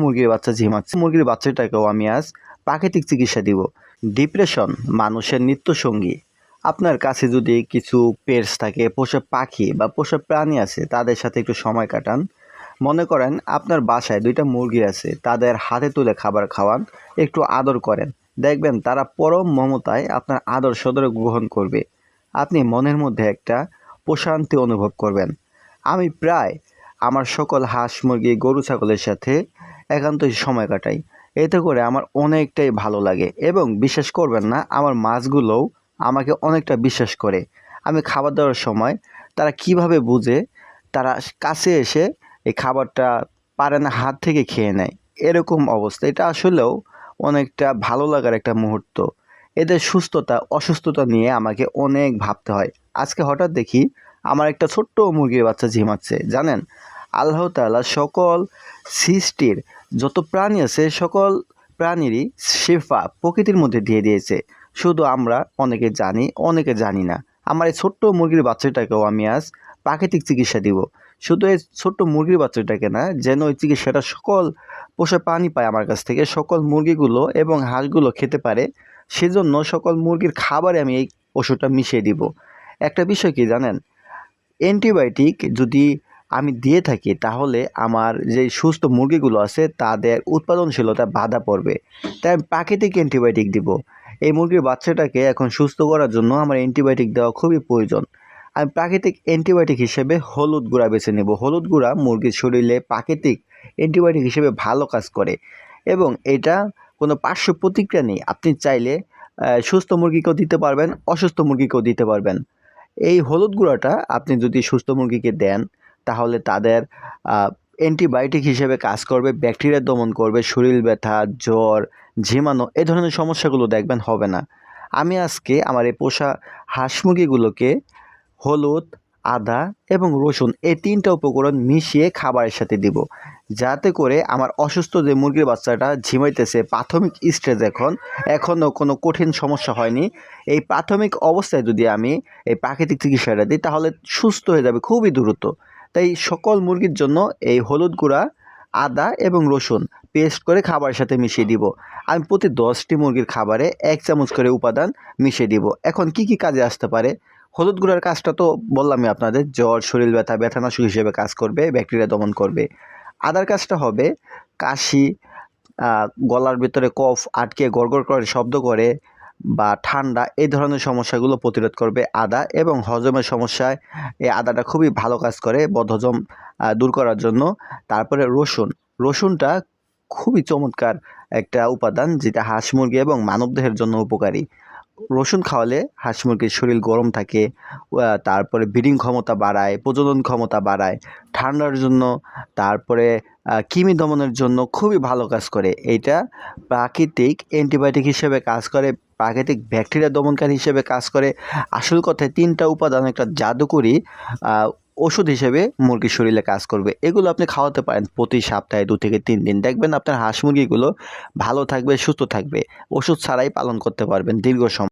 মুরগির বাচ্চা ঝিমাচ্ছে। মুরগির বাচ্চাটাকেও আমি আজ প্রাকৃতিক চিকিৎসা দিব। ডিপ্রেশন মানুষের নিত্যসঙ্গী। আপনার কাছে যদি কিছু পেটস থাকে, পোষা পাখি বা পোষা প্রাণী আছে, তাদের সাথে একটু সময় কাটান। মনে করেন আপনার বাসায় 2টা মুরগি আছে, তাদের হাতে তুলে খাবার খাওয়ান, একটু আদর করেন। দেখবেন তারা পরম মমতায় আপনার আদর সদর গ্রহণ করবে। আপনি মনের মধ্যে একটা প্রশান্তি অনুভব করবেন। আমি প্রায় আমার সকল হাঁস মুরগি গরু ছাগলের সাথে একান্তই সময় কাটাই। এতে করে আমার অনেকটাই ভালো লাগে এবং বিশ্বাস করবেন না, আমার মাছগুলোও আমাকে অনেকটা বিশ্বাস করে। আমি খাবার দেওয়ার সময় তারা কিভাবে বুঝে, তারা কাছে এসে এই খাবারটা পারে না হাত থেকে খেয়ে নেয়। এরকম অবস্থা। এটা আসলেও অনেকটা ভালো লাগার একটা মুহূর্ত। এদের সুস্থতা অসুস্থতা নিয়ে আমাকে অনেক ভাবতে হয়। আজকে হঠাৎ দেখি আমার একটা ছোট্ট মুরগির বাচ্চা ঝিমাচ্ছে। জানেন, আল্লাহ তাআলা সকল সৃষ্টির যত প্রাণী আছে সকল প্রাণীরই শেফা প্রকৃতির মধ্যে দিয়ে দিয়েছে। শুধু আমরা অনেকে জানি, অনেকে জানি না। আমার এই ছোট্ট মুরগির বাচ্চাটাকেও আমি আজ প্রাকৃতিক চিকিৎসা দিব। শুধু এই ছোট্ট মুরগির বাচ্চাটাকে না, যেন ওই চিকিৎসাটা সকল পোষা প্রাণী পায় আমার কাছ থেকে, সকল মুরগিগুলো এবং হাঁসগুলো খেতে পারে। সেজন্য সকল মুরগির খাবারে আমি এই ওষুধটা মিশিয়ে দিব। একটা বিষয় কি জানেন, অ্যান্টিবায়োটিক যদি আমি দিয়ে থাকি তাহলে আমার যে সুস্থ মুরগিগুলো আছে তাদের উৎপাদনশীলতা বাধা পড়বে। তাই আমি প্রাকৃতিক অ্যান্টিবায়োটিক দিব। এই মুরগির বাচ্চাটাকে এখন সুস্থ করার জন্য আমার অ্যান্টিবায়োটিক দেওয়া খুবই প্রয়োজন। আমি প্রাকৃতিক অ্যান্টিবায়োটিক হিসেবে হলুদ গুঁড়া বেছে নেব। হলুদ গুঁড়া মুরগির শরীরে প্রাকৃতিক অ্যান্টিবায়োটিক হিসেবে ভালো কাজ করে এবং এটা কোনো পার্শ্ব প্রতিক্রিয়া নেই। আপনি চাইলে সুস্থ মুরগিকেও দিতে পারবেন, অসুস্থ মুরগিকেও দিতে পারবেন। এই হলুদ গুঁড়াটা আপনি যদি সুস্থ মুরগিকে দেন তাহলে তাদের অ্যান্টিবায়োটিক হিসেবে কাজ করবে, ব্যাকটেরিয়া দমন করবে, শরীর ব্যথা, জ্বর, ঝিমানো এই ধরনের সমস্যাগুলো দেখবেন হবে না। আমি আজকে আমার এই পোষা হাঁস মুরগিগুলোকে হলুদ, আদা এবং রসুন এই 3টা উপকরণ মিশিয়ে খাবারের সাথে দিব, যাতে করে আমার অসুস্থ যে মুরগির বাচ্চাটা ঝিমাইতেছে প্রাথমিক স্টেজ, এখনও কোনো কঠিন সমস্যা হয়নি, এই প্রাথমিক অবস্থায় যদি আমি এই প্রাকৃতিক চিকিৎসাটা দিই তাহলে সুস্থ হয়ে যাবে খুবই দ্রুত। তাই সকল মুরগির জন্য এই হলুদ গুঁড়া, আদা এবং রসুন পেস্ট করে খাবারের সাথে মিশিয়ে দিব। আমি প্রতি 10টি মুরগির খাবারে 1 চামচ করে উপাদান মিশিয়ে দিব। এখন কি কি কাজে আসতে পারে? হলুদ গুঁড়ার কাজটা তো বললামই আপনাদের, জ্বর, শরীর ব্যথা, ব্যথানাশক হিসেবে কাজ করবে, ব্যাকটেরিয়া দমন করবে। আদার কাজটা হবে কাশি, গলার ভিতরে কফ আটকে গড়গড় করে শব্দ করে বা ঠান্ডা এই ধরনের সমস্যাগুলো প্রতিরোধ করবে আদা, এবং হজমের সমস্যায় এই আদাটা খুবই ভালো কাজ করে বদহজম দূর করার জন্য। তারপরে রসুনটা খুবই চমৎকার একটা উপাদান যেটা হাঁস মুরগি এবং মানবদেহের জন্য উপকারী। রসুন খাওয়ালে হাঁস মুরগির শরীর গরম থাকে, তারপরে ব্রিডিং ক্ষমতা বাড়ায়, প্রজনন ক্ষমতা বাড়ায়, ঠান্ডার জন্য, তারপরে কৃমি দমনের জন্য খুবই ভালো কাজ করে। এইটা প্রাকৃতিক অ্যান্টিবায়োটিক হিসেবে কাজ করে, প্রাকৃতিক ব্যাকটেরিয়া দমনকারী হিসেবে কাজ করে। আসল কথায় 3টা উপাদান একটা জাদুকরি ওষুধ হিসেবে মুরগির শরীরে কাজ করবে। এগুলো আপনি খাওয়াতে পারেন প্রতি সপ্তাহে 2 থেকে 3 দিন। দেখবেন আপনার হাঁস মুরগিগুলো ভালো থাকবে, সুস্থ থাকবে, ওষুধ ছাড়াই পালন করতে পারবেন দীর্ঘ সময়।